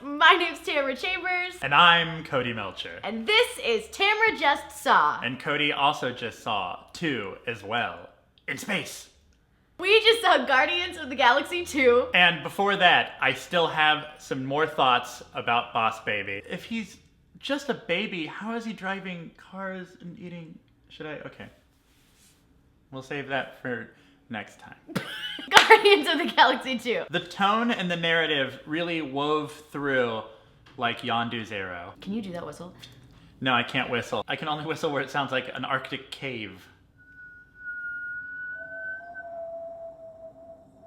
My name's Tamara Chambers. And I'm Cody Melcher. And this is Tamara Just Saw. And Cody also just saw 2 as well. In space. We just saw Guardians of the Galaxy 2. And before that, I still have some more thoughts about Boss Baby. If he's just a baby, how is he driving cars and eating... Okay. We'll save that for next time. Guardians of the Galaxy 2. The tone and the narrative really wove through like Yondu's arrow. Can you do that whistle? No, I can't whistle. I can only whistle where it sounds like an Arctic cave.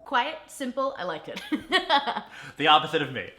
Quiet, simple, I liked it. The opposite of me.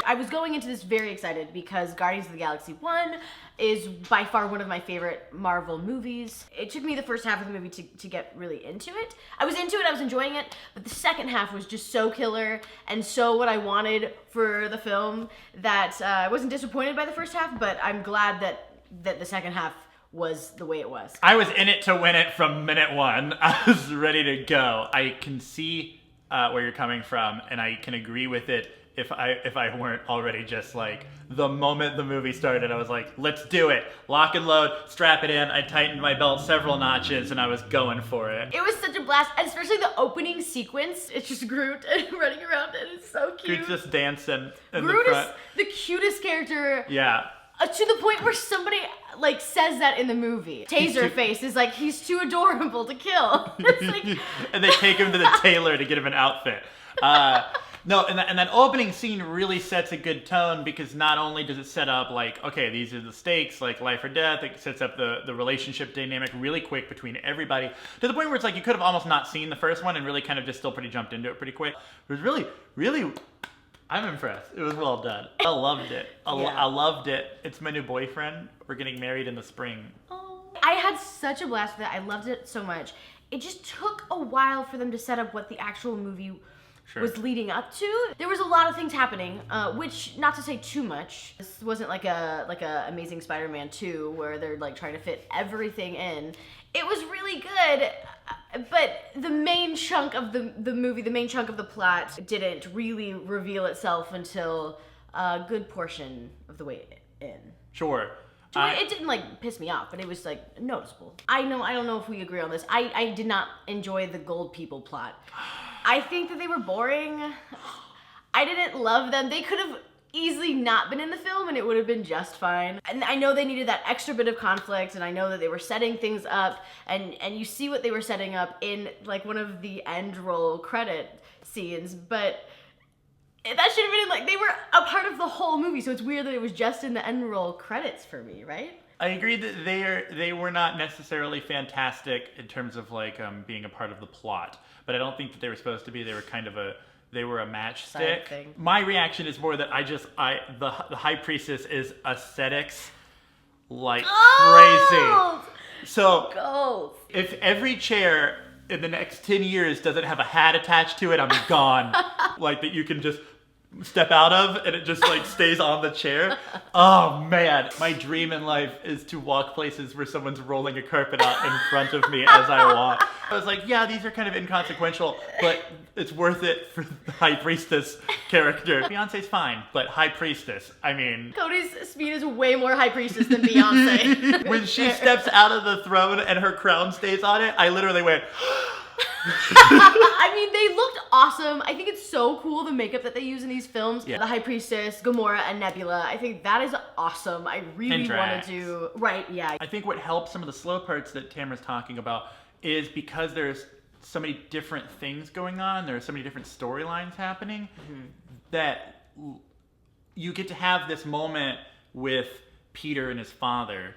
I was going into this very excited because Guardians of the Galaxy 1 is by far one of my favorite Marvel movies. It took me the first half of the movie to get really into it. I was into it, I was enjoying it, but the second half was just so killer and so what I wanted for the film that I wasn't disappointed by the first half, but I'm glad that the second half was the way it was. I was in it to win it from minute one. I was ready to go. I can see where you're coming from, and I can agree with it if I weren't already just like, the moment the movie started, I was like, let's do it. Lock and load, strap it in. I tightened my belt several notches, and I was going for it. It was such a blast, especially the opening sequence. It's just Groot running around, and it's so cute. Groot's just dancing in Groot the front. is the cutest character. Yeah. To the point where somebody like says that in the movie. Taserface is like, he's too adorable to kill. It's like... And they take him to the tailor to get him an outfit. No, and that opening scene really sets a good tone because not only does it set up like, okay, these are the stakes, like life or death, it sets up the relationship dynamic really quick between everybody to the point where it's like you could have almost not seen the first one and really kind of just still pretty jumped into it pretty quick. It was really, I'm impressed. It was well done. I loved it. I loved it. It's my new boyfriend. We're getting married in the spring. Oh. I had such a blast with it. I loved it so much. It just took a while for them to set up what the actual movie was leading up to. There was a lot of things happening, which, not to say too much, this wasn't like a Amazing Spider-Man 2 where they're like trying to fit everything in. It was really good, but the main chunk of the movie, the main chunk of the plot didn't really reveal itself until a good portion of the way in. Sure. It didn't like piss me off, but it was like noticeable. I don't know if we agree on this. I did not enjoy the gold people plot. I think that they were boring. I didn't love them. They could have easily not been in the film and it would have been just fine. And I know they needed that extra bit of conflict, and I know that they were setting things up, and you see what they were setting up in like one of the end roll credit scenes, but that should have been like, they were a part of the whole movie, so it's weird that it was just in the end roll credits for me, right? I agree that they were not necessarily fantastic in terms of like being a part of the plot, but I don't think that they were supposed to be. They were kind of a matchstick. My reaction is more that the High Priestess is aesthetics like crazy. So if every chair in the next 10 years doesn't have a hat attached to it, I'm gone. Like that you can just step out of and it just like stays on the chair. Oh man, my dream in life is to walk places where someone's rolling a carpet out in front of me as I walk. I was like, yeah, these are kind of inconsequential, but it's worth it for the High Priestess character. Beyonce's fine, but High Priestess, I mean... Cody's speed is way more High Priestess than Beyonce. When she steps out of the throne and her crown stays on it, I literally went... I mean, they looked awesome. I think it's so cool, the makeup that they use in these films. Yeah. The High Priestess, Gamora, and Nebula. I think that is awesome. I really want to do... Right, yeah. I think what helps some of the slow parts that Tamara's talking about is because there's so many different things going on, there are so many different storylines happening, that you get to have this moment with Peter and his father,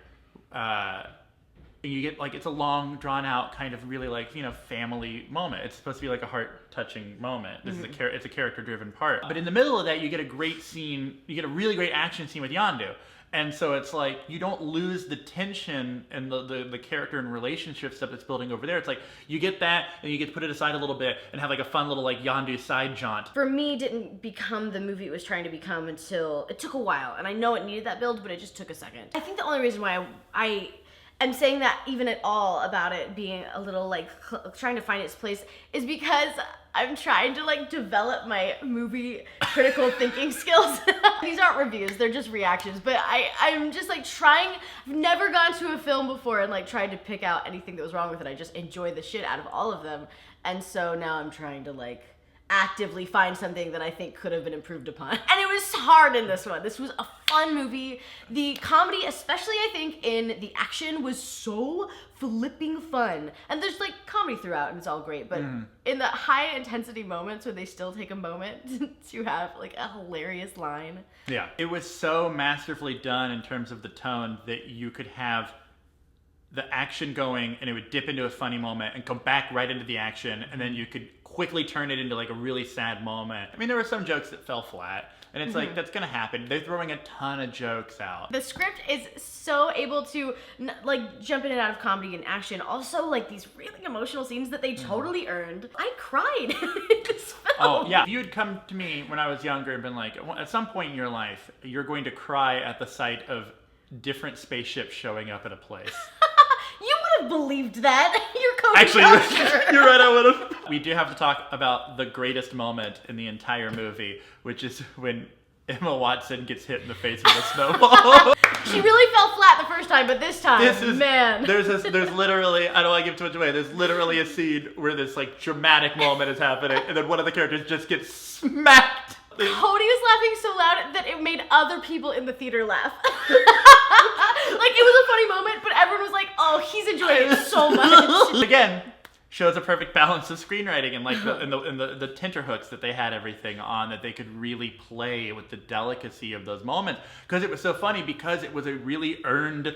and you get like, it's a long drawn out kind of really like, you know, family moment. It's supposed to be like a heart touching moment. This is it's a character driven part. But in the middle of that, you get a great scene, you get a really great action scene with Yondu. And so it's like, you don't lose the tension and the character and relationship stuff that's building over there. It's like, you get that, and you get to put it aside a little bit and have like a fun little like Yondu side jaunt. For me, it didn't become the movie it was trying to become until, it took a while. And I know it needed that build, but it just took a second. I think the only reason why I am saying that even at all about it being a little like trying to find its place is because I'm trying to like develop my movie critical thinking skills. These aren't reviews, they're just reactions. But I'm just like trying. I've never gone to a film before and like tried to pick out anything that was wrong with it. I just enjoy the shit out of all of them. And so now I'm trying to like actively find something that I think could have been improved upon. And it was hard in this one. This was a fun movie. The comedy, especially I think in the action, was so flipping fun. And there's like comedy throughout and it's all great, but in the high intensity moments where they still take a moment to have like a hilarious line. Yeah, it was so masterfully done in terms of the tone that you could have the action going and it would dip into a funny moment and come back right into the action, and then you could quickly turn it into like a really sad moment. I mean, there were some jokes that fell flat, and it's like, that's gonna happen. They're throwing a ton of jokes out. The script is so able to like jump in and out of comedy and action. Also, like these really emotional scenes that they totally earned. I cried in this film. Oh yeah, if you had come to me when I was younger and been like, at some point in your life, you're going to cry at the sight of different spaceships showing up at a place. You would have believed that. You're Cody. Actually, you're right, I would have. We do have to talk about the greatest moment in the entire movie, which is when Emma Watson gets hit in the face with a snowball. She really fell flat the first time, but this time, man. There's literally, I don't want to give too much away, there's literally a scene where this like dramatic moment is happening, and then one of the characters just gets smacked. Cody was laughing so loud that it made other people in the theater laugh. Like, it was a funny moment, but everyone was like, oh, he's enjoying it so much. Again, shows a perfect balance of screenwriting and like the tenterhooks that they had everything on, that they could really play with the delicacy of those moments. Because it was so funny, because it was a really earned,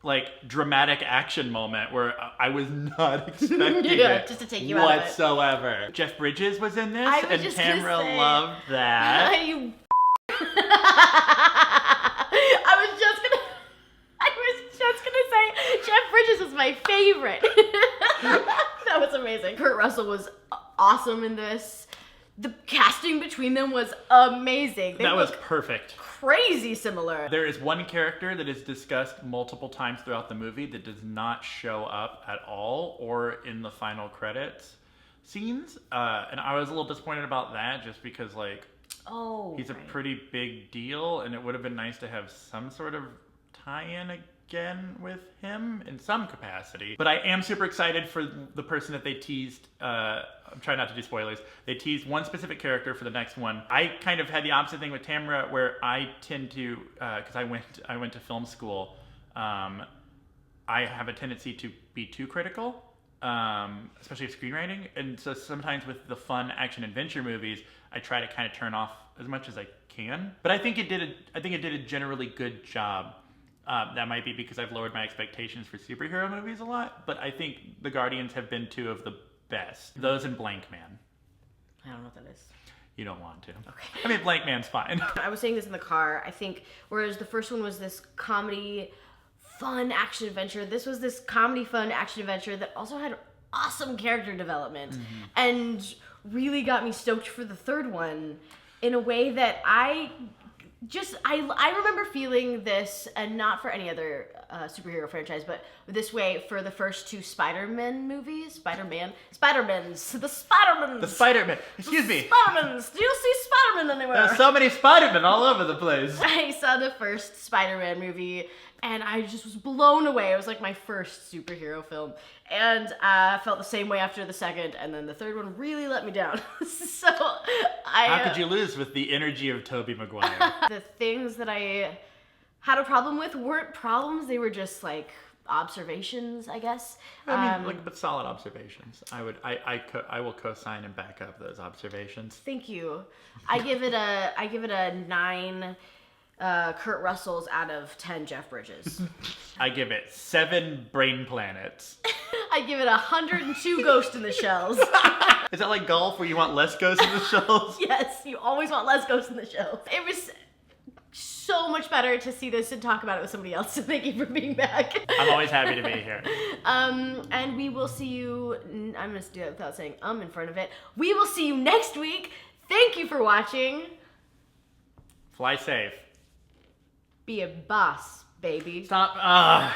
like, dramatic action moment where I was not expecting it just to take you whatsoever. Out of it. Jeff Bridges was in this, and Tamara loved that. I was just gonna say Jeff Bridges was my favorite. That was amazing. Kurt Russell was awesome in this. The casting between them was amazing. That was perfect. Crazy similar. There is one character that is discussed multiple times throughout the movie that does not show up at all or in the final credits scenes. And I was a little disappointed about that, just because like he's a pretty big deal, and it would have been nice to have some sort of tie-in again with him in some capacity. But I am super excited for the person that they teased. I'm trying not to do spoilers. They teased one specific character for the next one. I kind of had the opposite thing with Tamara, where I tend to, because I went to film school, I have a tendency to be too critical, especially of screenwriting. And so sometimes with the fun action adventure movies, I try to kind of turn off as much as I can. But I think it did a generally good job. That might be because I've lowered my expectations for superhero movies a lot, but I think The Guardians have been two of the best. Those and Blank Man. I don't know what that is. You don't want to. Okay. I mean, Blank Man's fine. I was saying this in the car. I think whereas the first one was this comedy, fun action adventure, this was this comedy, fun action adventure that also had awesome character development and really got me stoked for the third one in a way that I remember feeling this, and not for any other superhero franchise, but this way for the first two Spider-Man movies. The Spider-Man. Excuse me. Spider-Mans. Do you see Spider-Man anywhere? There's so many Spider-Man all over the place. I saw the first Spider-Man movie, and I just was blown away. It was like my first superhero film. And I felt the same way after the second, and then the third one really let me down. So How could you lose with the energy of Tobey Maguire? The things that I had a problem with weren't problems. They were just like observations, I guess. I mean, but solid observations. I will co-sign and back up those observations. Thank you. I give it a 9 Kurt Russells out of 10 Jeff Bridges. I give it 7 brain planets. I give it 102 Ghost in the Shells. Is that like golf where you want less Ghost in the Shells? Yes, you always want less Ghost in the Shells. It was so much better to see this and talk about it with somebody else, so thank you for being back. I'm always happy to be here. And we will see you, I'm going to do that without saying in front of it. We will see you next week. Thank you for watching. Fly safe. Be a boss, baby. Stop. Bye.